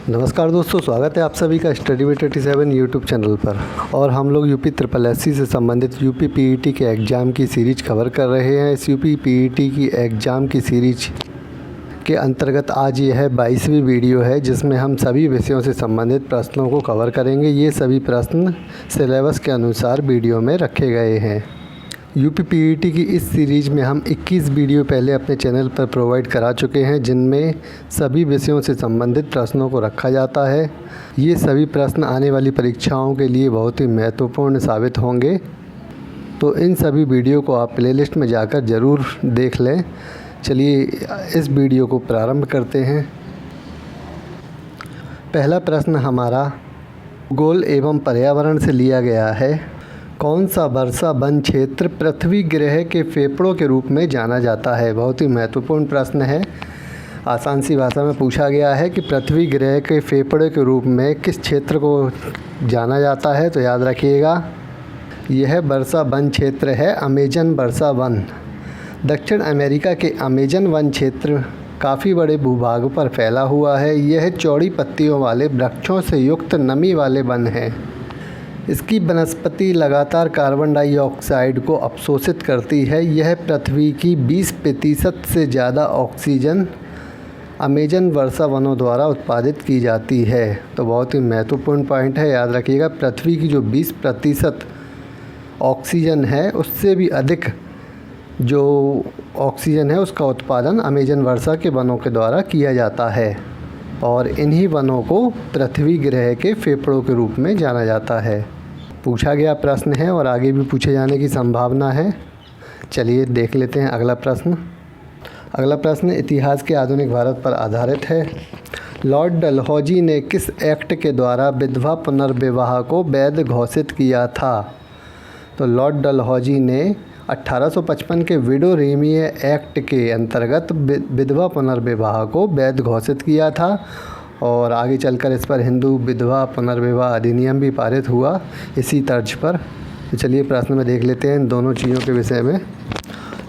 नमस्कार दोस्तों, स्वागत है आप सभी का स्टडी विद 87 यूट्यूब चैनल पर। और हम लोग यूपी SSSC से संबंधित यूपी पीईटी के एग्ज़ाम की सीरीज कवर कर रहे हैं। इस यूपी पीईटी की एग्ज़ाम की सीरीज के अंतर्गत आज यह 22वीं वीडियो है, जिसमें हम सभी विषयों से संबंधित प्रश्नों को कवर करेंगे। ये सभी प्रश्न सिलेबस के अनुसार वीडियो में रखे गए हैं। यूपी पीईटी की इस सीरीज़ में हम 21 वीडियो पहले अपने चैनल पर प्रोवाइड करा चुके हैं, जिनमें सभी विषयों से संबंधित प्रश्नों को रखा जाता है। ये सभी प्रश्न आने वाली परीक्षाओं के लिए बहुत ही महत्वपूर्ण साबित होंगे, तो इन सभी वीडियो को आप प्लेलिस्ट में जाकर ज़रूर देख लें। चलिए इस वीडियो को प्रारंभ करते हैं। पहला प्रश्न हमारा भूगोल एवं पर्यावरण से लिया गया है। कौन सा वर्षा वन क्षेत्र पृथ्वी ग्रह के फेफड़ों के रूप में जाना जाता है? बहुत ही महत्वपूर्ण प्रश्न है। आसान सी भाषा में पूछा गया है कि पृथ्वी ग्रह के फेफड़े के रूप में किस क्षेत्र को जाना जाता है, तो याद रखिएगा यह वर्षा वन क्षेत्र है अमेजन वर्षा वन। दक्षिण अमेरिका के अमेजन वन क्षेत्र काफ़ी बड़े भूभाग पर फैला हुआ है। यह चौड़ी पत्तियों वाले वृक्षों से युक्त नमी वाले वन है। इसकी वनस्पति लगातार कार्बन डाइऑक्साइड को अवशोषित करती है। यह पृथ्वी की 20% से ज़्यादा ऑक्सीजन अमेजन वर्षा वनों द्वारा उत्पादित की जाती है। तो बहुत ही महत्वपूर्ण पॉइंट है, याद रखिएगा। पृथ्वी की जो 20% ऑक्सीजन है, उससे भी अधिक जो ऑक्सीजन है उसका उत्पादन अमेजन वर्षा के वनों के द्वारा किया जाता है। और इन्हीं वनों को पृथ्वी ग्रह के फेफड़ों के रूप में जाना जाता है। पूछा गया प्रश्न है और आगे भी पूछे जाने की संभावना है। चलिए देख लेते हैं अगला प्रश्न। अगला प्रश्न इतिहास के आधुनिक भारत पर आधारित है। लॉर्ड डलहौजी ने किस एक्ट के द्वारा विधवा पुनर्विवाह को वैध घोषित किया था? तो लॉर्ड डलहौजी ने 1855 के विडो रेमिए एक्ट के अंतर्गत विधवा पुनर्विवाह को वैध घोषित किया था। और आगे चलकर इस पर हिंदू विधवा पुनर्विवाह अधिनियम भी पारित हुआ इसी तर्ज पर। तो चलिए प्रश्न में देख लेते हैं इन दोनों चीज़ों के विषय में।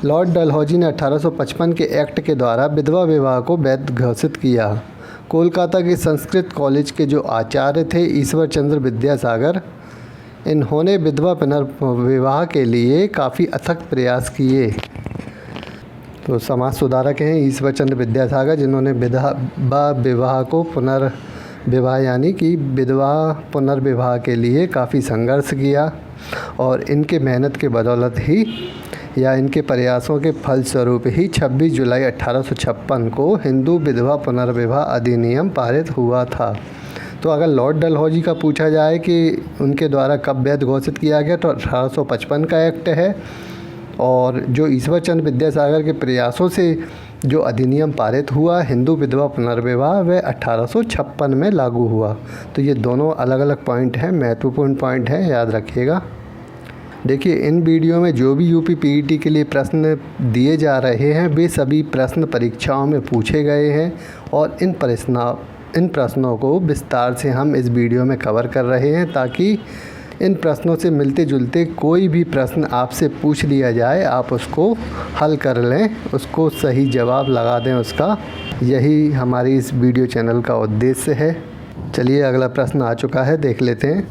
लॉर्ड डलहौजी ने 1855 के एक्ट के द्वारा विधवा विवाह को वैध घोषित किया। कोलकाता के संस्कृत कॉलेज के जो आचार्य थे ईश्वर चंद्र विद्यासागर, इन्होंने विधवा पुनर्विवाह के लिए काफ़ी अथक प्रयास किए। तो समाज सुधारक हैं ईश्वर चंद्र विद्यासागर, जिन्होंने विधवा विवाह को पुनर्विवाह यानी कि विधवा पुनर्विवाह के लिए काफ़ी संघर्ष किया। और इनके मेहनत के बदौलत ही या इनके प्रयासों के फलस्वरूप ही 26 जुलाई 1856 को हिंदू विधवा पुनर्विवाह अधिनियम पारित हुआ था। तो अगर लॉर्ड डलहौजी का पूछा जाए कि उनके द्वारा कब वैध घोषित किया गया, तो 1855 का एक्ट है। और जो ईश्वर चंद्र विद्यासागर के प्रयासों से जो अधिनियम पारित हुआ हिंदू विधवा पुनर्विवाह, वह 1856 में लागू हुआ। तो ये दोनों अलग अलग पॉइंट हैं, महत्वपूर्ण पॉइंट हैं, याद रखिएगा। देखिए इन वीडियो में जो भी यूपी पीईटी के लिए प्रश्न दिए जा रहे हैं, वे सभी प्रश्न परीक्षाओं में पूछे गए हैं। और इन प्रश्नों को विस्तार से हम इस वीडियो में कवर कर रहे हैं, ताकि इन प्रश्नों से मिलते जुलते कोई भी प्रश्न आपसे पूछ लिया जाए, आप उसको हल कर लें, उसको सही जवाब लगा दें उसका। यही हमारी इस वीडियो चैनल का उद्देश्य है। चलिए अगला प्रश्न आ चुका है, देख लेते हैं।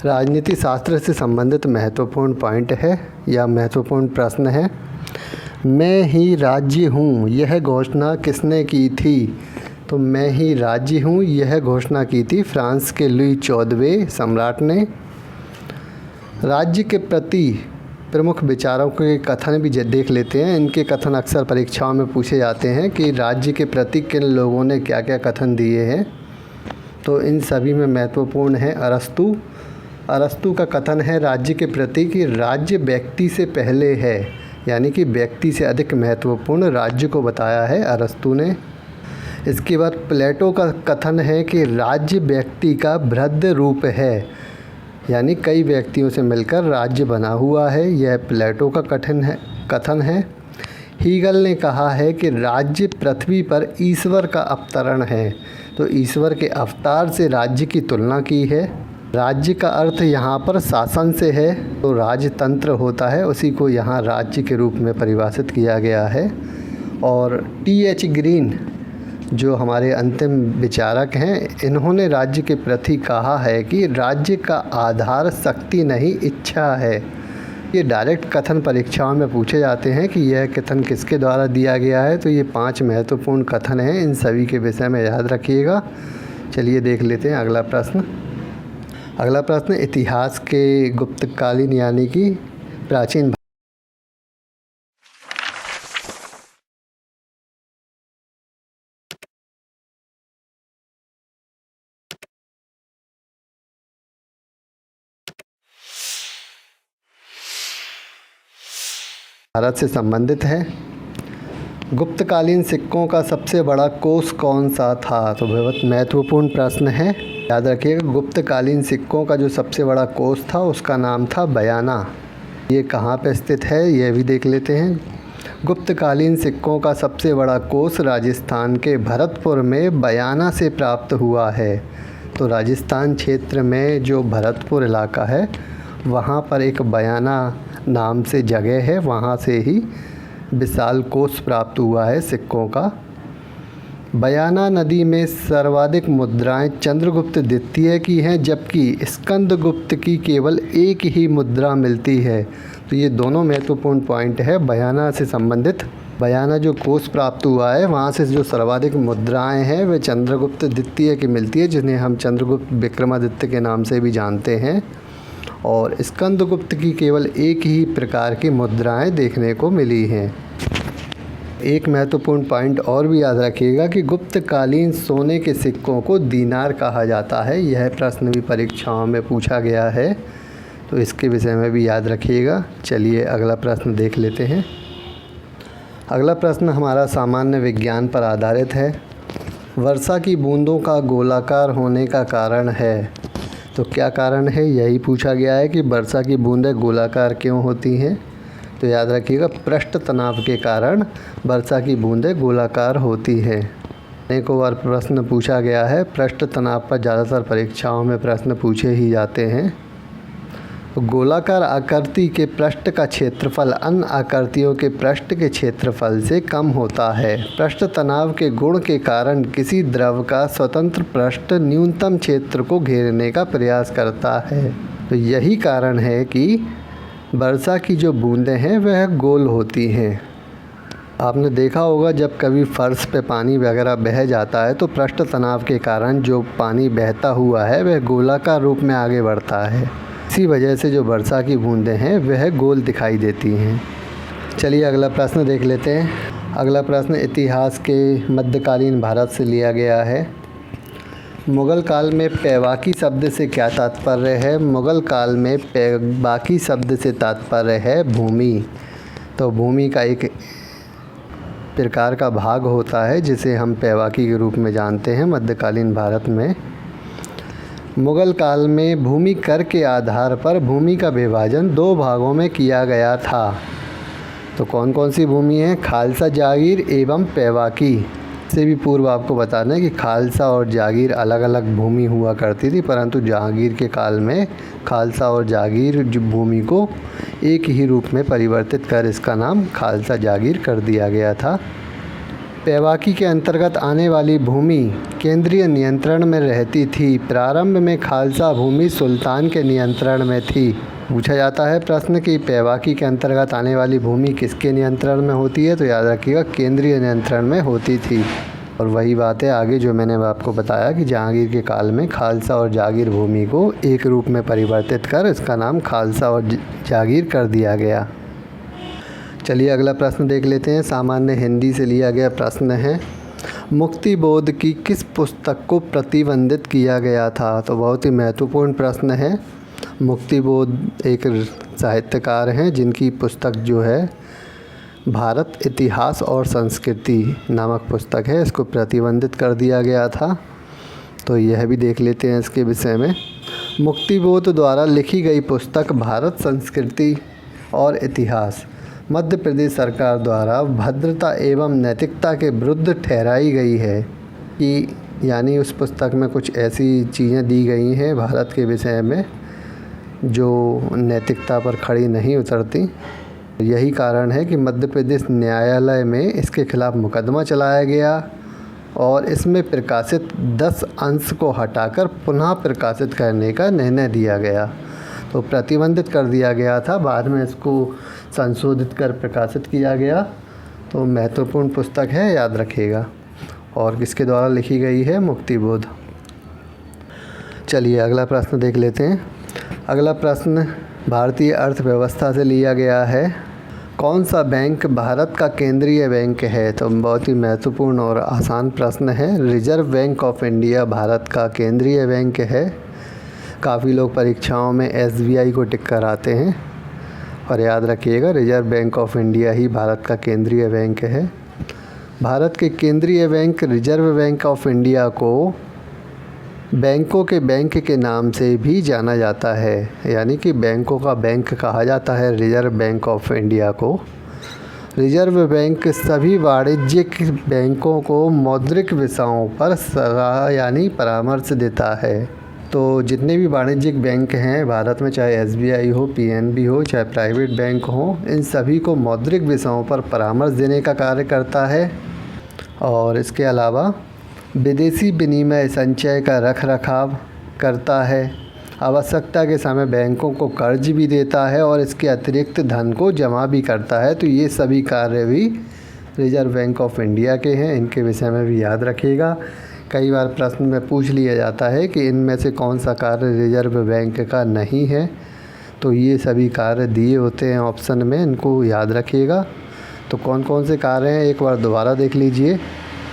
राजनीति शास्त्र से संबंधित महत्वपूर्ण पॉइंट है या महत्वपूर्ण प्रश्न है। मैं ही राज्य हूँ, यह घोषणा किसने की थी? तो मैं ही राज्य हूँ, यह घोषणा की थी फ्रांस के लुई 14वें सम्राट ने। राज्य के प्रति प्रमुख विचारों के कथन भी देख लेते हैं। इनके कथन अक्सर परीक्षाओं में पूछे जाते हैं कि राज्य के प्रति किन लोगों ने क्या क्या कथन दिए हैं। तो इन सभी में महत्वपूर्ण है अरस्तु का कथन है राज्य के प्रति कि राज्य व्यक्ति से पहले है, यानी कि व्यक्ति से अधिक महत्वपूर्ण राज्य को बताया है अरस्तु ने। इसके बाद प्लेटो का कथन है कि राज्य व्यक्ति का बृहद रूप है, यानी कई व्यक्तियों से मिलकर राज्य बना हुआ है। यह प्लेटो का कथन है। हीगल ने कहा है कि राज्य पृथ्वी पर ईश्वर का अवतरण है, तो ईश्वर के अवतार से राज्य की तुलना की है। राज्य का अर्थ यहाँ पर शासन से है, तो राजतंत्र होता है, उसी को यहाँ राज्य के रूप में परिभाषित किया गया है। और T.H. ग्रीन जो हमारे अंतिम विचारक हैं, इन्होंने राज्य के प्रति कहा है कि राज्य का आधार शक्ति नहीं इच्छा है। ये डायरेक्ट कथन परीक्षाओं में पूछे जाते हैं कि यह कथन किसके द्वारा दिया गया है। तो ये 5 महत्वपूर्ण कथन हैं, इन सभी के विषय में याद रखिएगा। चलिए देख लेते हैं अगला प्रश्न। अगला प्रश्न, इतिहास के गुप्तकालीन यानी कि प्राचीन भारत से संबंधित है। गुप्तकालीन सिक्कों का सबसे बड़ा कोष कौन सा था? तो बहुत महत्वपूर्ण प्रश्न है, याद रखिएगा। गुप्तकालीन सिक्कों का जो सबसे बड़ा कोष था उसका नाम था बयाना। ये कहाँ पे स्थित है यह भी देख लेते हैं। गुप्तकालीन सिक्कों का सबसे बड़ा कोष राजस्थान के भरतपुर में बयाना से प्राप्त हुआ है। तो राजस्थान क्षेत्र में जो भरतपुर इलाका है वहाँ पर एक बयाना नाम से जगह है, वहाँ से ही विशाल कोष प्राप्त हुआ है सिक्कों का। बयाना नदी में सर्वाधिक मुद्राएं चंद्रगुप्त द्वितीय की हैं, जबकि स्कंदगुप्त की केवल एक ही मुद्रा मिलती है। तो ये दोनों महत्वपूर्ण पॉइंट है बयाना से संबंधित। बयाना जो कोष प्राप्त हुआ है वहाँ से जो सर्वाधिक मुद्राएं हैं वे चंद्रगुप्त द्वितीय की मिलती है, जिन्हें हम चंद्रगुप्त विक्रमादित्य के नाम से भी जानते हैं। और स्कंदगुप्त की केवल एक ही प्रकार की मुद्राएं देखने को मिली हैं। एक महत्वपूर्ण पॉइंट और भी याद रखिएगा कि गुप्तकालीन सोने के सिक्कों को दीनार कहा जाता है। यह प्रश्न भी परीक्षाओं में पूछा गया है, तो इसके विषय में भी याद रखिएगा। चलिए अगला प्रश्न देख लेते हैं। अगला प्रश्न हमारा सामान्य विज्ञान पर आधारित है। वर्षा की बूंदों का गोलाकार होने का कारण है। तो क्या कारण है, यही पूछा गया है कि वर्षा की बूंदें गोलाकार क्यों होती हैं। तो याद रखिएगा, पृष्ठ तनाव के कारण वर्षा की बूंदें गोलाकार होती हैं। एक बार प्रश्न पूछा गया है, पृष्ठ तनाव पर ज़्यादातर परीक्षाओं में प्रश्न पूछे ही जाते हैं। गोलाकार आकृति के पृष्ठ का क्षेत्रफल अन्य आकृतियों के पृष्ठ के क्षेत्रफल से कम होता है। पृष्ठ तनाव के गुण के कारण किसी द्रव का स्वतंत्र पृष्ठ न्यूनतम क्षेत्र को घेरने का प्रयास करता है। तो यही कारण है कि वर्षा की जो बूंदें हैं वह गोल होती हैं। आपने देखा होगा जब कभी फर्श पे पानी वगैरह बह जाता है तो पृष्ठ तनाव के कारण जो पानी बहता हुआ है वह गोलाकार रूप में आगे बढ़ता है। इसी वजह से जो वर्षा की बूंदें हैं वह गोल दिखाई देती हैं। चलिए अगला प्रश्न देख लेते हैं। अगला प्रश्न इतिहास के मध्यकालीन भारत से लिया गया है। मुग़ल काल में पैवाकी शब्द से क्या तात्पर्य है? मुग़ल काल में पैवाकी शब्द से तात्पर्य है भूमि। तो भूमि का एक प्रकार का भाग होता है जिसे हम पैवाकी के रूप में जानते हैं मध्यकालीन भारत में। मुग़ल काल में भूमि कर के आधार पर भूमि का विभाजन 2 भागों में किया गया था। तो कौन कौन सी भूमि है? खालसा जागीर एवं पैवाकी। से भी पूर्व आपको बताना है कि खालसा और जागीर अलग अलग भूमि हुआ करती थी, परंतु जहांगीर के काल में खालसा और जागीर भूमि को एक ही रूप में परिवर्तित कर इसका नाम खालसा जागीर कर दिया गया था। पैवाकी के अंतर्गत आने वाली भूमि केंद्रीय नियंत्रण में रहती थी। प्रारंभ में खालसा भूमि सुल्तान के नियंत्रण में थी। पूछा जाता है प्रश्न कि पैवाकी के अंतर्गत आने वाली भूमि किसके नियंत्रण में होती है? तो याद रखिएगा केंद्रीय नियंत्रण में होती थी। और वही बात है आगे जो मैंने आपको बताया कि जहांगीर के काल में खालसा और जागीर भूमि को एक रूप में परिवर्तित कर इसका नाम खालसा और जागीर कर दिया गया। चलिए अगला प्रश्न देख लेते हैं। सामान्य हिंदी से लिया गया प्रश्न है, मुक्तिबोध की किस पुस्तक को प्रतिबंधित किया गया था? तो बहुत ही महत्वपूर्ण प्रश्न है। मुक्तिबोध एक साहित्यकार हैं जिनकी पुस्तक जो है भारत इतिहास और संस्कृति नामक पुस्तक है, इसको प्रतिबंधित कर दिया गया था। तो यह भी देख लेते हैं इसके विषय में। मुक्तिबोध द्वारा लिखी गई पुस्तक भारत संस्कृति और इतिहास मध्य प्रदेश सरकार द्वारा भद्रता एवं नैतिकता के विरुद्ध ठहराई गई है कि यानी उस पुस्तक में कुछ ऐसी चीज़ें दी गई हैं भारत के विषय में जो नैतिकता पर खड़ी नहीं उतरती। यही कारण है कि मध्य प्रदेश न्यायालय में इसके खिलाफ़ मुकदमा चलाया गया और इसमें प्रकाशित 10 अंश को हटाकर पुनः प्रकाशित करने का निर्णय दिया गया। तो प्रतिबंधित कर दिया गया था, बाद में इसको संशोधित कर प्रकाशित किया गया। तो महत्वपूर्ण पुस्तक है, याद रखिएगा। और किसके द्वारा लिखी गई है? मुक्तिबोध। चलिए अगला प्रश्न देख लेते हैं। अगला प्रश्न भारतीय अर्थव्यवस्था से लिया गया है। कौन सा बैंक भारत का केंद्रीय बैंक है? तो बहुत ही महत्वपूर्ण और आसान प्रश्न है। Reserve bank of India Bharat का केंद्रीय बैंक है। काफ़ी लोग परीक्षाओं में SBI को टिक कराते हैं, और याद रखिएगा रिजर्व बैंक ऑफ इंडिया ही भारत का केंद्रीय बैंक है। भारत के केंद्रीय bank reserve bank of India को बैंकों के बैंक के नाम से भी जाना जाता है, यानी कि बैंकों का बैंक कहा जाता है रिजर्व बैंक ऑफ इंडिया को। रिजर्व बैंक सभी वाणिज्यिक बैंकों को मौद्रिक विषयों पर सलाह यानी परामर्श देता है। तो जितने भी वाणिज्यिक बैंक हैं भारत में, चाहे SBI हो, PNB हो, चाहे प्राइवेट बैंक हो, इन सभी को मौद्रिक विषयों पर परामर्श देने का कार्य करता है। और इसके अलावा विदेशी विनिमय संचय का रखरखाव करता है, आवश्यकता के समय बैंकों को कर्ज भी देता है और इसके अतिरिक्त धन को जमा भी करता है। तो ये सभी कार्य भी रिजर्व बैंक ऑफ इंडिया के हैं, इनके विषय में भी याद रखिएगा। कई बार प्रश्न में पूछ लिया जाता है कि इनमें से कौन सा कार्य रिजर्व बैंक का नहीं है। तो ये सभी कार्य दिए होते हैं ऑप्शन में, इनको याद रखिएगा। तो कौन कौन से कार्य हैं एक बार दोबारा देख लीजिए।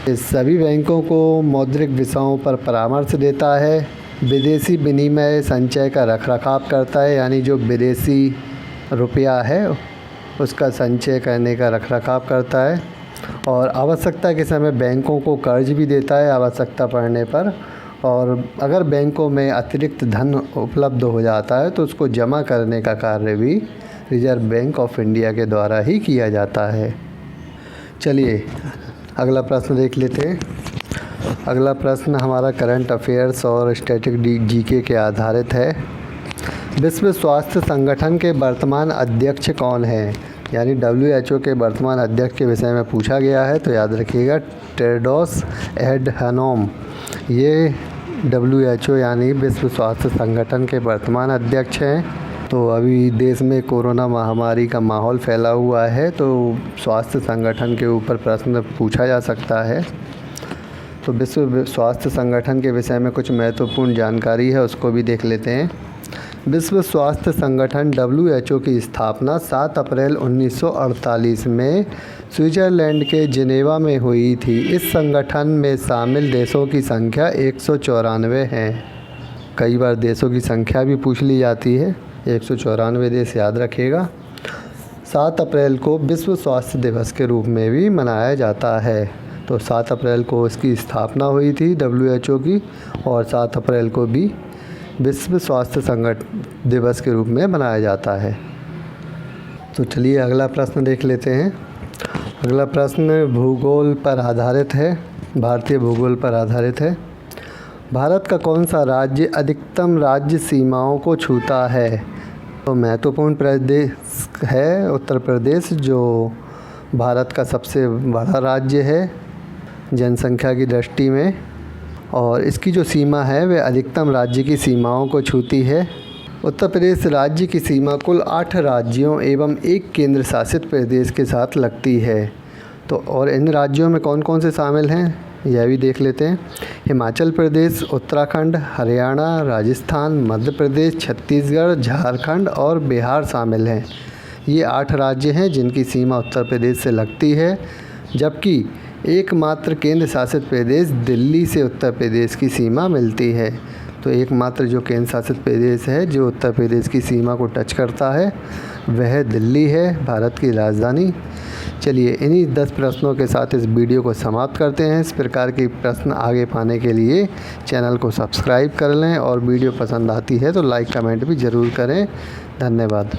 इस सभी बैंकों को मौद्रिक विषयों पर परामर्श देता है, विदेशी विनिमय संचय का रखरखाव करता है, यानी जो विदेशी रुपया है उसका संचय करने का रखरखाव करता है, और आवश्यकता के समय बैंकों को कर्ज भी देता है आवश्यकता पड़ने पर। और अगर बैंकों में अतिरिक्त धन उपलब्ध हो जाता है तो उसको जमा करने का कार्य भी रिजर्व बैंक ऑफ इंडिया के द्वारा ही किया जाता है। चलिए अगला प्रश्न देख लेते हैं। अगला प्रश्न हमारा करंट अफेयर्स और स्टैटिक GK के आधारित है। विश्व स्वास्थ्य संगठन के वर्तमान अध्यक्ष कौन हैं? यानी WHO के वर्तमान अध्यक्ष के विषय में पूछा गया है। तो याद रखिएगा टेड्रोस एडहनोम, ये WHO यानी विश्व स्वास्थ्य संगठन के वर्तमान अध्यक्ष हैं। तो अभी देश में कोरोना महामारी का माहौल फैला हुआ है, तो स्वास्थ्य संगठन के ऊपर प्रश्न पूछा जा सकता है। तो विश्व स्वास्थ्य संगठन के विषय में कुछ महत्वपूर्ण जानकारी है, उसको भी देख लेते हैं। विश्व स्वास्थ्य संगठन WHO की स्थापना 7 अप्रैल 1948 में स्विट्ज़रलैंड के जिनेवा में हुई थी। इस संगठन में शामिल देशों की संख्या 194 है। कई बार देशों की संख्या भी पूछ ली जाती है, 194 देश याद रखिएगा। 7 अप्रैल को विश्व स्वास्थ्य दिवस के रूप में भी मनाया जाता है। तो 7 अप्रैल को इसकी स्थापना हुई थी WHO की, और 7 अप्रैल को भी विश्व स्वास्थ्य संगठन दिवस के रूप में मनाया जाता है। तो चलिए अगला प्रश्न देख लेते हैं। अगला प्रश्न भूगोल पर आधारित है, भारतीय भूगोल पर आधारित है। भारत का कौन सा राज्य अधिकतम राज्य सीमाओं को छूता है? तो महत्वपूर्ण प्रदेश है उत्तर प्रदेश, जो भारत का सबसे बड़ा राज्य है जनसंख्या की दृष्टि में, और इसकी जो सीमा है वह अधिकतम राज्य की सीमाओं को छूती है। उत्तर प्रदेश राज्य की सीमा कुल 8 राज्यों एवं 1 केंद्र शासित प्रदेश के साथ लगती है। तो और इन राज्यों में कौन कौन से शामिल हैं यह भी देख लेते हैं। हिमाचल प्रदेश, उत्तराखंड, हरियाणा, राजस्थान, मध्य प्रदेश, छत्तीसगढ़, झारखंड और बिहार शामिल हैं। ये 8 राज्य हैं जिनकी सीमा उत्तर प्रदेश से लगती है, जबकि एकमात्र केंद्र शासित प्रदेश दिल्ली से उत्तर प्रदेश की सीमा मिलती है। तो एकमात्र जो केंद्र शासित प्रदेश है जो उत्तर प्रदेश की सीमा को टच करता है वह दिल्ली है, भारत की राजधानी। चलिए इन्हीं 10 प्रश्नों के साथ इस वीडियो को समाप्त करते हैं। इस प्रकार के प्रश्न आगे पाने के लिए चैनल को सब्सक्राइब कर लें, और वीडियो पसंद आती है तो लाइक कमेंट भी ज़रूर करें। धन्यवाद।